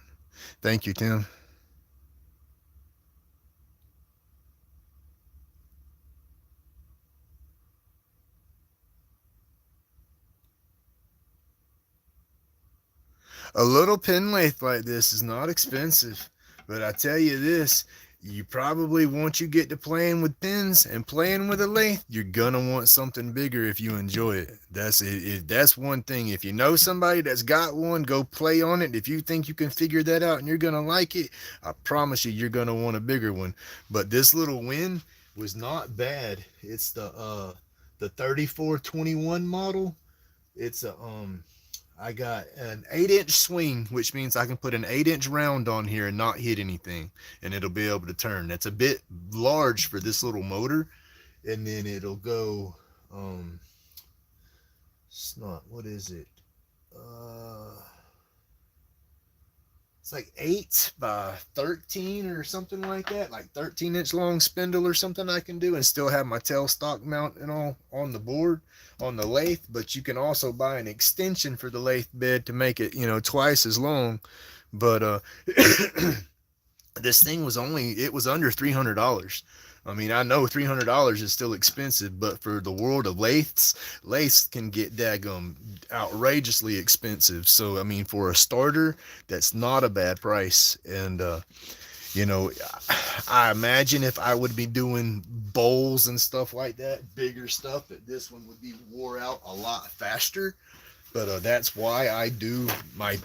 Thank you, Tim. A little pin lathe like this is not expensive, but I tell you this, you probably, once you get to playing with pins and playing with a lathe, you're gonna want something bigger if you enjoy it. That's it. That's one thing. If you know somebody that's got one, go play on it. If you think you can figure that out and you're gonna like it, I promise you, you're gonna want a bigger one. But this little win was not bad. It's the the 3421 model. It's a I got an 8-inch swing, which means I can put an 8-inch round on here and not hit anything, and it'll be able to turn. That's a bit large for this little motor, and then it'll go it's not, what is it, it's like 8 by 13 or something like that, like 13-inch long spindle or something I can do, and still have my tailstock mount and all on the board on the lathe. But you can also buy an extension for the lathe bed to make it, you know, twice as long. But this thing was under $300. I mean, I know $300 is still expensive, but for the world of lathes can get daggum outrageously expensive. So, I mean, for a starter, that's not a bad price. And, you know, I imagine if I would be doing bowls and stuff like that, bigger stuff, that this one would be wore out a lot faster. But that's why I do my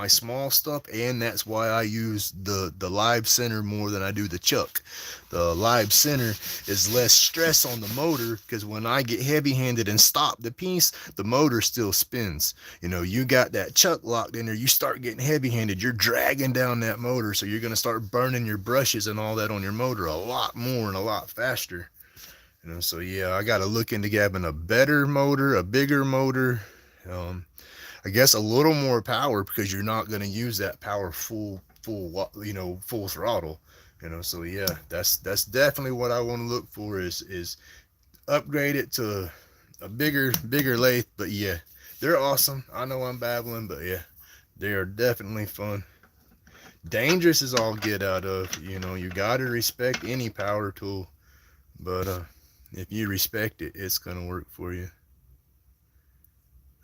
small stuff, and that's why I use the live center more than I do the chuck. The live center is less stress on the motor, because when I get heavy-handed and stop the piece, the motor still spins. You know, you got that chuck locked in there, you start getting heavy-handed, you're dragging down that motor, so you're going to start burning your brushes and all that on your motor a lot more and a lot faster. You know, so yeah, I got to look into having a better motor, a bigger motor. I guess a little more power, because you're not going to use that power full throttle, you know. So yeah, that's definitely what I want to look for, is upgrade it to a bigger lathe. But yeah, they're awesome. I know I'm babbling, but yeah, they are definitely fun. Dangerous as all get out of, you know. You got to respect any power tool, but if you respect it, it's going to work for you.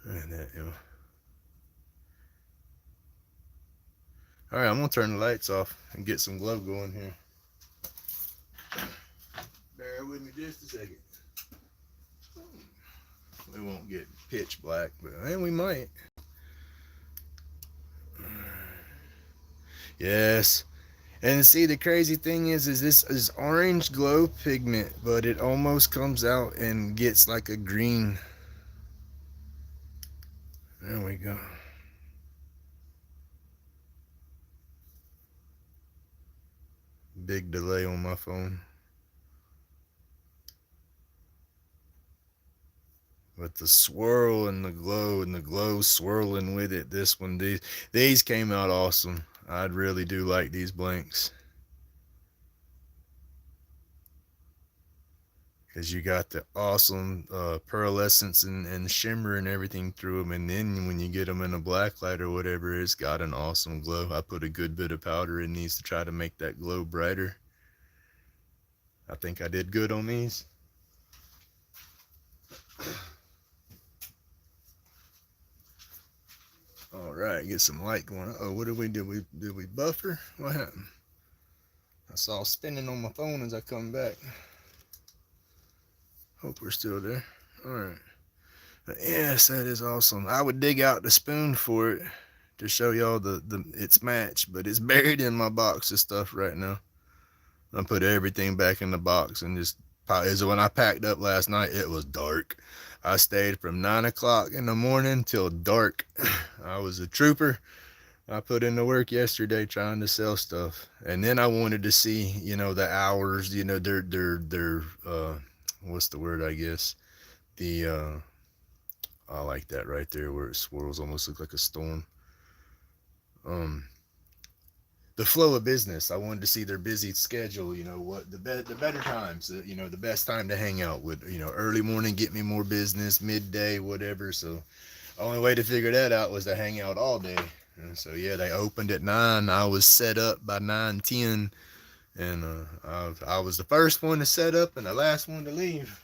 And that, you know. All right, I'm gonna turn the lights off and get some glow going here. Bear with me just a second. We won't get pitch black, but we might. Yes. And see, the crazy thing is this is orange glow pigment, but it almost comes out and gets like a green. There we go. Big delay on my phone. But the swirl and the glow swirling with it, these came out awesome. I really do like these blanks. Because you got the awesome pearlescence and shimmer and everything through them, and then when you get them in a black light or whatever, it's got an awesome glow. I put a good bit of powder in these to try to make that glow brighter. I think I did good on these. All right, get some light going on. Oh, what did we do? Did we buffer? What happened? I saw spinning on my phone as I come back. Hope we're still there. All right. But yes, that is awesome. I would dig out the spoon for it to show y'all its match, but it's buried in my box of stuff right now. I put everything back in the box and just, when I packed up last night, it was dark. I stayed from 9 o'clock in the morning till dark. I was a trooper. I put in the work yesterday trying to sell stuff, and then I wanted to see, you know, the hours, you know, their what's the word, I guess, I like that right there where it swirls, almost look like a storm. The flow of business. I wanted to see their busy schedule, you know, what the better times, you know, the best time to hang out with, you know, early morning, get me more business, midday, whatever. So the only way to figure that out was to hang out all day. And so yeah, they opened at 9. I was set up by 9:10, and I was the first one to set up and the last one to leave.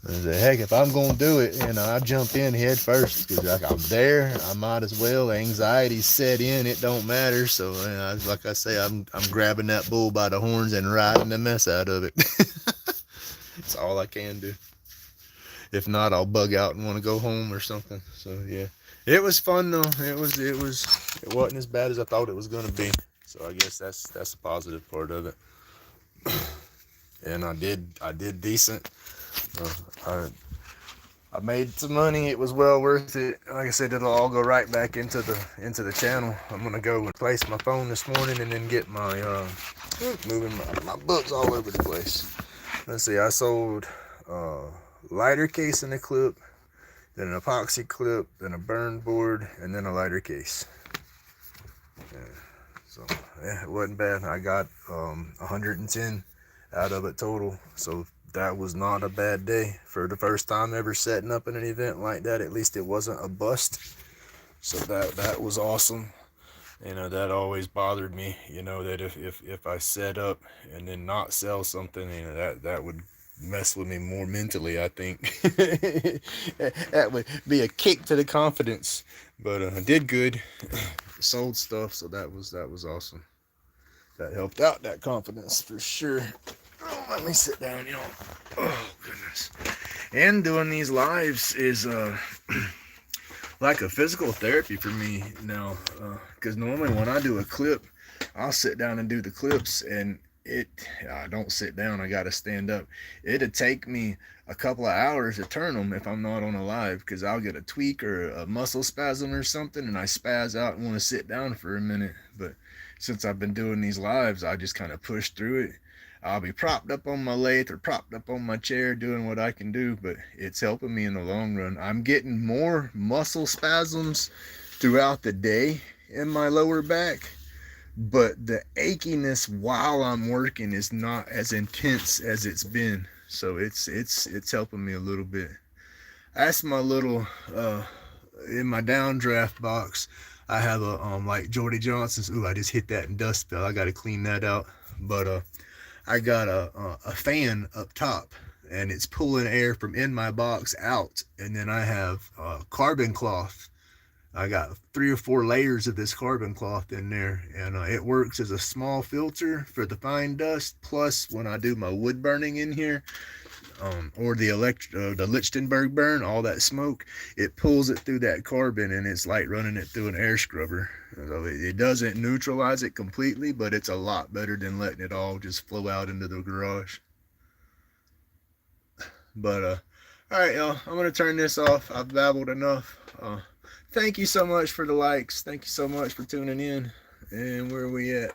I said, heck, if I'm gonna do it, you know, I jump in head first, because like, I'm there, I might as well. Anxiety set in, it don't matter. So like I say, I'm grabbing that bull by the horns and riding the mess out of it. It's all I can do. If not, I'll bug out and want to go home or something. So yeah, it was fun though. It wasn't as bad as I thought it was gonna be. So I guess that's a positive part of it. and I did decent. I made some money. It was well worth it. Like I said, it'll all go right back into the channel. I'm gonna go replace my phone this morning and then get my moving my books all over the place. Let's see. I sold lighter case and a clip, then an epoxy clip, then a burn board, and then a lighter case. Yeah. So yeah, it wasn't bad. I got 110 out of it total. So that was not a bad day for the first time ever setting up in an event like that. At least it wasn't a bust. So that was awesome. You know, that always bothered me, you know, that if I set up and then not sell something, you know, that would mess with me more mentally, I think. That would be a kick to the confidence. But I did good. Sold stuff, so that was awesome. That helped out that confidence for sure. Oh, let me sit down, y'all. Oh goodness. And doing these lives is like a physical therapy for me now, because normally when I do a clip, I'll sit down and do the clips, and I don't sit down, I gotta stand up. It'd take me a couple of hours to turn them if I'm not on a live, because I'll get a tweak or a muscle spasm or something, and I spaz out and want to sit down for a minute. But since I've been doing these lives, I just kind of push through it. I'll be propped up on my lathe or propped up on my chair doing what I can do, but it's helping me in the long run. I'm getting more muscle spasms throughout the day in my lower back, but the achiness while I'm working is not as intense as it's been. So it's helping me a little bit. That's my little in my downdraft box. I have a like Jordy Johnson's. Ooh, I just hit that in dust spell. I got to clean that out. But I got a fan up top, and it's pulling air from in my box out. And then I have carbon cloth. I got 3 or 4 layers of this carbon cloth in there, and it works as a small filter for the fine dust. Plus, when I do my wood burning in here, or the Lichtenberg burn, all that smoke, it pulls it through that carbon, and it's like running it through an air scrubber. So it doesn't neutralize it completely, but it's a lot better than letting it all just flow out into the garage. But all right, y'all, I'm gonna turn this off. I've babbled enough. Thank you so much for the likes. Thank you so much for tuning in. And where are we at?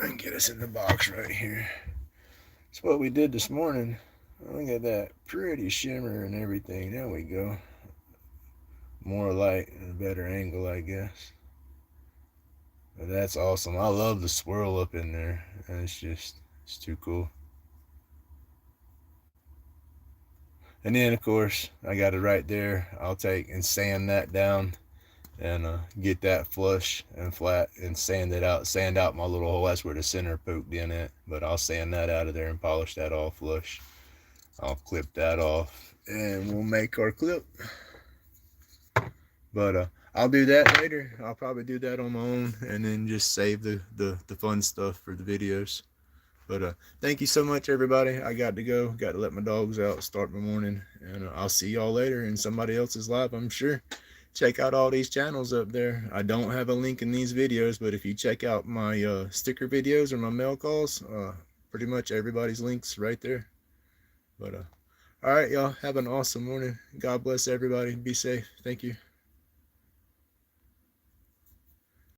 I can get us in the box right here. That's what we did this morning. Look at that. Pretty shimmer and everything. There we go. More light and a better angle, I guess. But that's awesome. I love the swirl up in there. It's too cool. And then, of course, I got it right there. I'll take and sand that down and get that flush and flat and sand it out. Sand out my little hole. That's where the center poked in it. But I'll sand that out of there and polish that all flush. I'll clip that off and we'll make our clip. But I'll do that later. I'll probably do that on my own and then just save the fun stuff for the videos. But thank you so much, everybody. I got to go. Got to let my dogs out, start my morning. And I'll see y'all later in somebody else's live, I'm sure. Check out all these channels up there. I don't have a link in these videos, but if you check out my sticker videos or my mail calls, pretty much everybody's links right there. But all right, y'all. Have an awesome morning. God bless everybody. Be safe. Thank you.